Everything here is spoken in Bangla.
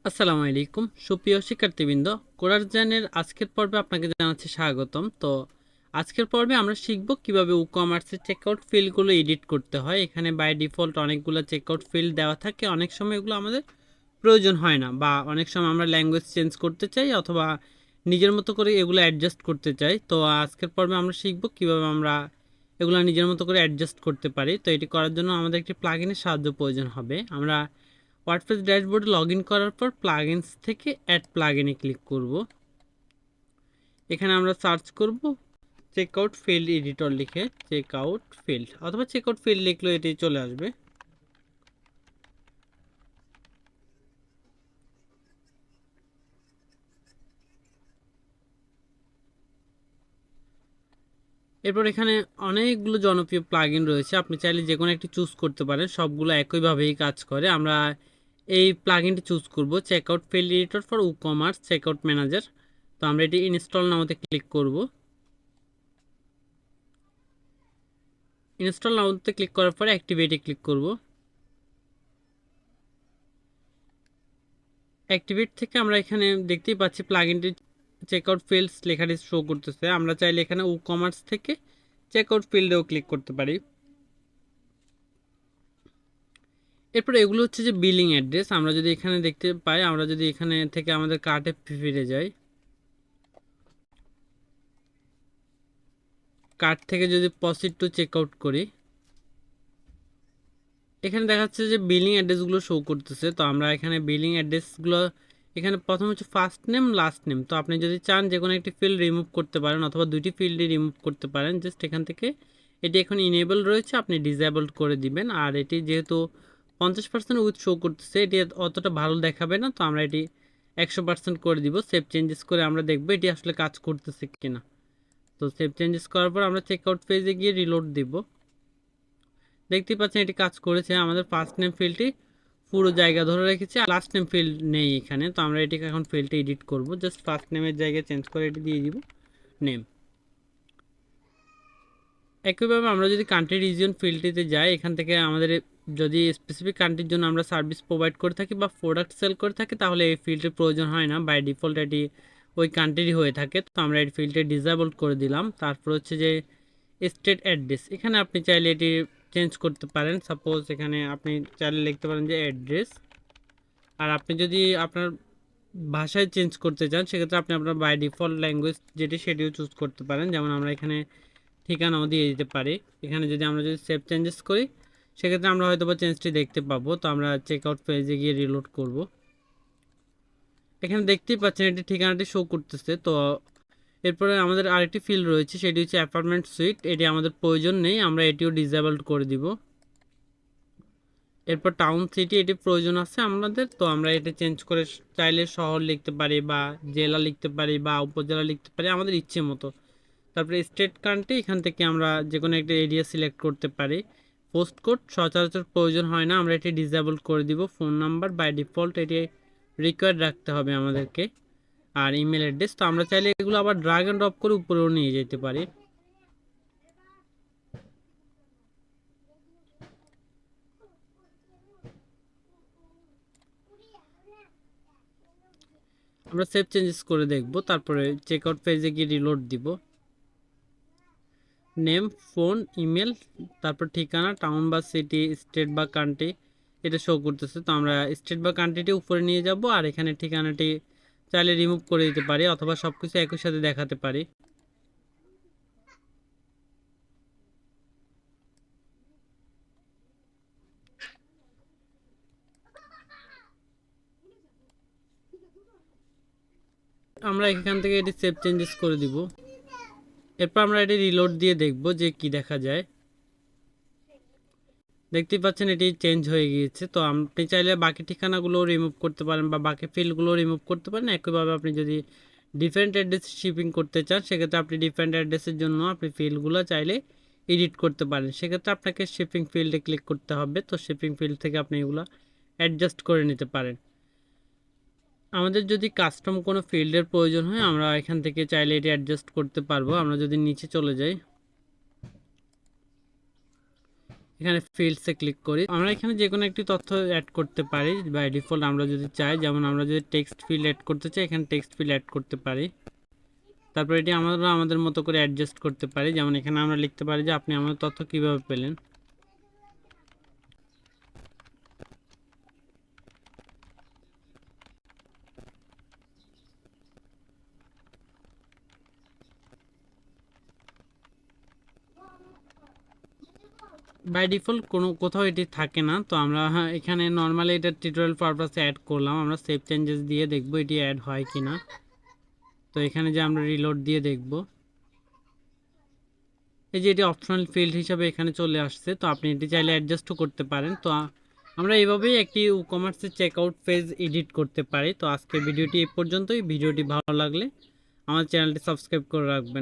আসসালামু আলাইকুম সুপ্রিয় শিক্ষার্থীবৃন্দ। কোরাসজেনের আজকের পর্বে আপনাকে জানাচ্ছি স্বাগতম। তো আজকের পর্বে আমরা শিখব কিভাবে ই-কমার্সের চেকআউট ফিল্ডগুলো এডিট করতে হয়। এখানে বাই ডিফল্ট অনেকগুলো চেকআউট ফিল্ড দেওয়া থাকে, অনেক সময় এগুলো আমাদের প্রয়োজন হয় না, বা অনেক সময় আমরা ল্যাঙ্গুয়েজ চেঞ্জ করতে চাই অথবা নিজের মতো করে এগুলো অ্যাডজাস্ট করতে চাই। তো আজকের পর্বে আমরা শিখব কিভাবে আমরা এগুলো নিজের মতো করে অ্যাডজাস্ট করতে পারি। তো এটি করার জন্য আমাদের একটি প্লাগইনের সাহায্য প্রয়োজন হবে। আমরা ওয়ার্ডপ্রেস ড্যাশবোর্ডে লগ ইন করার পর প্লাগইনস থেকে অ্যাড প্লাগইনে ক্লিক করব। এখানে আমরা সার্চ করব চেকআউট ফিল্ড এডিটর লিখে, চেকআউট ফিল্ড অথবা চেকআউট ফিল্ড লিখলেও এটি চলে আসবে। এরপর এখানে অনেকগুলো জনপ্রিয় প্লাগইন রয়েছে, আপনি চাইলে যে কোনো একটি চুজ করতে পারেন, সবগুলো একইভাবেই কাজ করে। আমরা এই প্লাগইনটি চুজ করব, checkout field editor for e-commerce checkout manager. তো আমরা এটি ইনস্টল নাওতে ক্লিক করব। ইনস্টল নাওতে ক্লিক করার পরে অ্যাক্টিভেটে ক্লিক করব। অ্যাক্টিভেট থেকে আমরা এখানে দেখতেই পাচ্ছি প্লাগইনটি চেকআউট ফিল্ডস লেখাটি শো করতেছে। আমরা চাইলে এখানে ই-কমার্স থেকে চেকআউট ফিল্ডেও ক্লিক করতে পারি। এরপর এগুলো হচ্ছে যে বিলিং অ্যাড্রেস। আমরা যদি এখানে দেখতে পাই, আমরা যদি এখানে থেকে আমাদের কার্টে ফিরে যাই, কার্ট থেকে যদি প্রসিড টু চেকআউট করি, এখানে দেখাচ্ছে যে বিলিং অ্যাড্রেসগুলো শো করতেছে। তো আমরা এখানে বিলিং অ্যাড্রেসগুলো এখানে প্রথম হচ্ছে ফার্স্ট নেম লাস্ট নেম। তো আপনি যদি চান যে কোনো একটি ফিল্ড রিমুভ করতে পারেন অথবা দুইটি ফিল্ডই রিমুভ করতে পারেন। জাস্ট এখান থেকে এটি এখন ইনেবল রয়েছে, আপনি ডিসেবল করে দিবেন। আর এটি যেহেতু 50% উইথ শো করতেছে, এটি অতটা ভালো দেখাবে না, তো আমরা এটি 100% করে দিব। সেভ চেঞ্জেস করে আমরা দেখবো এটি আসলে কাজ করতেছে কিনা। তো সেভ চেঞ্জেস করার পর আমরা চেকআউট পেজে গিয়ে রিলোড দিব। দেখতেই পাচ্ছেন এটি কাজ করেছে। আমাদের ফার্স্ট নেম ফিল্ডটি পুরো জায়গা ধরে রেখেছে, আর লাস্ট নেম ফিল্ড নেই এখানে। তো আমরা এটিকে এখন ফিল্ডটি এডিট করব, জাস্ট ফার্স্ট নেমের জায়গায় চেঞ্জ করে এটি দিয়ে দিব নেম। একইভাবে আমরা যদি কান্ট্রি রিজিয়ন ফিল্ডটিতে যাই, এখান থেকে আমাদের যদি স্পেসিফিক কান্ট্রির জন্য আমরা সার্ভিস প্রোভাইড করে থাকি বা প্রোডাক্ট সেল করে থাকি, তাহলে এই ফিল্ডের প্রয়োজন হয় না, বাই ডিফল্ট এটি ওই কান্ট্রি হয়ে থাকে। তো আমরা এই ফিল্ডটি ডিসেবল করে দিলাম। তারপর হচ্ছে যে স্টেট অ্যাড্রেস, এখানে আপনি চাইলে এটি চেঞ্জ করতে পারেন। সাপোজ এখানে আপনি চাইলে লিখতে পারেন যে অ্যাড্রেস, আর আপনি যদি আপনার ভাষায় চেঞ্জ করতে চান, সেক্ষেত্রে আপনি আপনার বাই ডিফল্ট ল্যাঙ্গুয়েজ যেটি সেটিও চুজ করতে পারেন। যেমন আমরা এখানে ঠিকানাও দিয়ে দিতে পারি। এখানে যদি আমরা সেভ চেঞ্জেস করি, সেক্ষেত্রে আমরা হয়তো বা চেঞ্জটি দেখতে পাবো। তো আমরা চেকআউট পেজে গিয়ে রিলোড করব। এখানে দেখতেই পাচ্ছেন এটি ঠিকানাটি শো করতেছে। তো এরপরে আমাদের আরেকটি ফিল্ড রয়েছে, সেটি হচ্ছে অ্যাপার্টমেন্ট সুইট। এটি আমাদের প্রয়োজন নেই, আমরা এটিও ডিসেবল করে দিব। এরপর টাউন সিটি, এটি প্রয়োজন আছে আমাদের। তো আমরা এটা চেঞ্জ করে চাইলে শহর লিখতে পারি বা জেলা লিখতে পারি বা উপজেলা লিখতে পারি আমাদের ইচ্ছে মতো। তারপরে স্টেট কান্ট্রি, এখান থেকে আমরা যে কোনো একটা এরিয়া সিলেক্ট করতে পারি। পোস্ট কোড সচরাচর প্রয়োজন হয় না, আমরা এটি ডিসেবল করে দিব। ফোন নাম্বার বাই ডিফল্ট এটি রিকোয়ার্ড রাখতে হবে আমাদেরকে। আর ইমেল অ্যাড্রেস, তো আমরা চাইলে এগুলো আবার ড্রাগ অ্যান্ড ড্রপ করে উপরেও নিয়ে যেতে পারি। আমরা সেভ চেঞ্জেস করে দেখব। তারপরে চেকআউট পেজে গিয়ে রিলোড দিব। নেম, ফোন, ইমেল, তারপর ঠিকানা, টাউন বা সিটি, স্টেট বা কান্ট্রি এটা শো করতেছে। তো আমরা স্টেট বা কান্ট্রিটি উপরে নিয়ে যাব, আর এখানে ঠিকানাটি চাইলে রিমুভ করে দিতে পারি অথবা সব কিছু একই সাথে দেখাতে পারি। আমরা এখান থেকে এটি সেভ চেঞ্জেস করে দিব। এরপর আমরা এটি রিলোড দিয়ে দেখব যে কি দেখা যায়। দেখতেই পাচ্ছেন এটি চেঞ্জ হয়ে গিয়েছে। তো আপনি চাইলে বাকি ঠিকানাগুলো রিমুভ করতে পারেন বা বাকি ফিল্ডগুলো রিমুভ করতে পারেন। একইভাবে আপনি যদি ডিফারেন্ট অ্যাড্রেস শিপিং করতে চান, সেক্ষেত্রে আপনি ডিফারেন্ট অ্যাড্রেসের জন্য আপনি ফিল্ডগুলো চাইলে এডিট করতে পারেন। সেক্ষেত্রে আপনাকে শিপিং ফিল্ডে ক্লিক করতে হবে। তো শিপিং ফিল্ড থেকে আপনি এগুলো অ্যাডজাস্ট করে নিতে পারেন। আমাদের যদি কাস্টম কোনো ফিল্ডের প্রয়োজন হয়, আমরা এখান থেকে চাইলে এটি অ্যাডজাস্ট করতে পারবো। আমরা যদি নিচে চলে যাই, এখানে ফিল্ডসে ক্লিক করি। আমরা এখানে যে কোনো একটি তথ্য অ্যাড করতে পারি বাই ডিফল্ট আমরা যদি চাই। যেমন আমরা যদি টেক্সট ফিল্ড অ্যাড করতে চাই, এখানে টেক্সট ফিল্ড অ্যাড করতে পারি। তারপর এটি আমরা আমাদের মতো করে অ্যাডজাস্ট করতে পারি। যেমন এখানে আমরা লিখতে পারি যে আপনি আমাদের তথ্য কিভাবে পেলেন। বাই ডিফল্ট কোথাও এটি থাকে না, তো আমরা এখানে নর্মালি এটা টিউটোরিয়াল পারপাসে অ্যাড করলাম। আমরা সেভ চেঞ্জেস দিয়ে দেখব এটি অ্যাড হয় কিনা। তো এখানে যে আমরা রিলোড দিয়ে দেখব, এই যে এটি অপশনাল ফিল্ড হিসাবে এখানে চলে আসছে। তো আপনি এটি চাইলে অ্যাডজাস্টও করতে পারেন। তো আমরা এইভাবেই একটি ই কমার্সের চেকআউট পেজ এডিট করতে পারি। তো আজকের ভিডিওটি এই পর্যন্তই। ভিডিওটি ভালো লাগলে আমার চ্যানেলটি সাবস্ক্রাইব করে রাখবেন।